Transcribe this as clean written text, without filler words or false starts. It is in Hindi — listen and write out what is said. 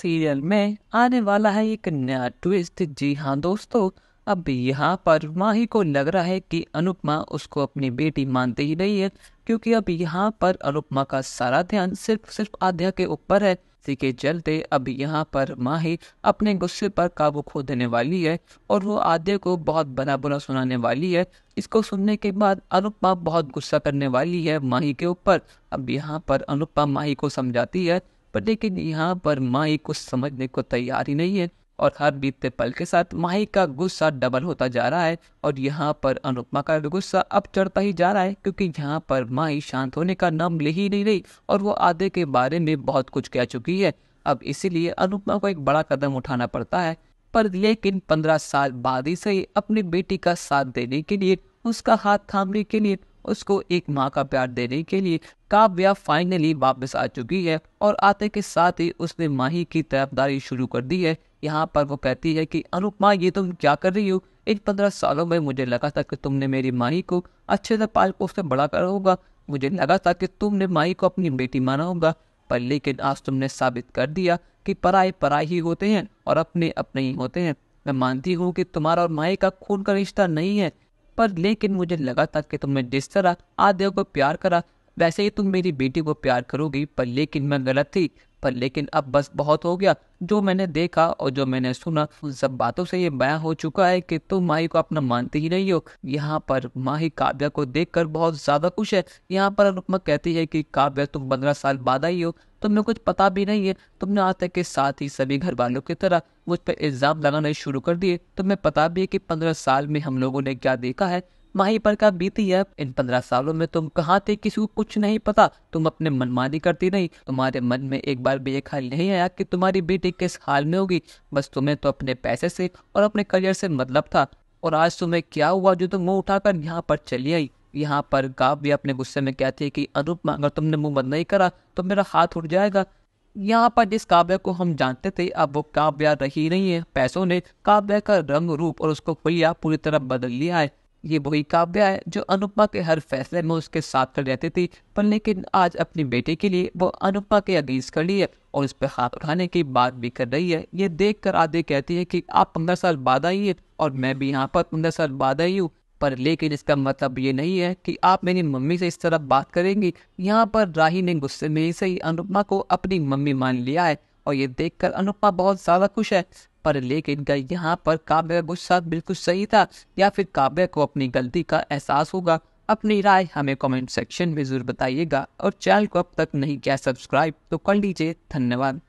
सीरियल में आने वाला है एक नया ट्विस्ट। जी हाँ दोस्तों, अब यहाँ पर माही को लग रहा है कि अनुपमा उसको अपनी बेटी मानती ही नहीं है, क्योंकि अब यहाँ पर अनुपमा का सारा ध्यान सिर्फ आद्या के ऊपर है। इसी के चलते अब यहाँ पर माही अपने गुस्से पर काबू खो देने वाली है और वो आद्या को बहुत बड़ा बुरा सुनाने वाली है। इसको सुनने के बाद अनुपमा बहुत गुस्सा करने वाली है माही के ऊपर। अब यहाँ पर अनुपमा माही को समझाती है, पर लेकिन यहाँ पर माही कुछ समझने को तैयार ही नहीं है और हर बीतते पल के साथ माही का गुस्सा डबल होता जा रहा है। और यहाँ पर अनुपमा का गुस्सा अब चढ़ता ही जा रहा है, क्योंकि यहाँ पर माही शांत होने का नाम ले ही नहीं रही और वो आधे के बारे में बहुत कुछ कह चुकी है। अब इसीलिए अनुपमा को एक बड़ा कदम उठाना पड़ता है, पर लेकिन 15 साल बाद ही सही अपनी बेटी का साथ देने के लिए, उसका हाथ थामने के लिए, उसको एक माँ का प्यार देने के लिए काव्या फाइनली वापस आ चुकी है। और आते के साथ ही उसने माही की तरफदारी शुरू कर दी है। यहाँ पर वो कहती है कि अनुपमा, ये तुम क्या कर रही हो? इन 15 सालों में मुझे लगा था कि तुमने मेरी माही को अच्छे से पाल पोस कर बड़ा करा होगा। मुझे लगा था कि तुमने माही को अपनी बेटी माना होगा, पर लेकिन आज तुमने साबित कर दिया कि पराये पराये ही होते हैं और अपने अपने ही होते हैं। मैं मानती हूँ कि तुम्हारा और माही का खून का रिश्ता नहीं है, पर लेकिन मुझे लगा था कि तुमने जिस तरह आद्या को प्यार करा वैसे ही तुम मेरी बेटी को प्यार करोगी, पर लेकिन मैं गलत थी। पर लेकिन अब बस बहुत हो गया। जो मैंने देखा और जो मैंने सुना उन सब बातों से ये बयां हो चुका है कि तुम माही को अपना मानती ही नहीं हो। यहाँ पर माही काव्या को देखकर बहुत ज्यादा खुश है। यहाँ पर अनुपमा कहती है कि काव्या, तुम 15 साल बाद आई हो, तुम्हें कुछ पता भी नहीं है। तुमने आते के साथ ही सभी घर वालों की तरह मुझ पर इल्जाम लगाने शुरू कर दिए। तुम्हें पता भी है कि 15 साल में हम लोगों ने क्या देखा है। माही पर का बीती है। इन 15 सालों में तुम कहाँ थे, किसी को कुछ नहीं पता। तुम अपने मनमानी करती नहीं। तुम्हारे मन में एक बार भी ये ख्याल नहीं आया कि तुम्हारी बेटी किस हाल में होगी। बस तुम्हें तो अपने पैसे से और अपने करियर से मतलब था। और आज तुम्हें क्या हुआ जो तुम मुंह उठाकर यहाँ पर चली आई? यहाँ पर काव्य अपने गुस्से में कहती है कि अनुपमा, अगर तुमने मुंह बंद नहीं करा तो मेरा हाथ उठ जाएगा। यहाँ पर जिस काव्या को हम जानते थे अब वो काव्या रही नहीं है। पैसों ने काव्या का रंग रूप और उसको हुलिया पूरी तरह बदल लिया है। ये वही काव्या है जो अनुपमा के हर फैसले में उसके साथ कर रहती थी, पर लेकिन आज अपनी बेटे के लिए वो अनुपमा के अगेंस्ट खड़ी है और उस पर हाथ उठाने की बात भी कर रही है। ये देखकर आदि कहती है कि आप 15 साल बाद आई है और मैं भी यहाँ पर 15 साल बाद आई हूँ, पर लेकिन इसका मतलब ये नहीं है कि आप मेरी मम्मी से इस तरह बात करेंगी। यहाँ पर राही ने गुस्से में ही सही अनुपमा को अपनी मम्मी मान लिया है और ये देखकर अनुपमा बहुत ज्यादा खुश है। पर लेकिन क्या यहाँ पर काव्य का गुस्सा बिल्कुल सही था या फिर काव्य को अपनी गलती का एहसास होगा? अपनी राय हमें कमेंट सेक्शन में जरूर बताइएगा और चैनल को अब तक नहीं किया सब्सक्राइब तो कर लीजिए। धन्यवाद।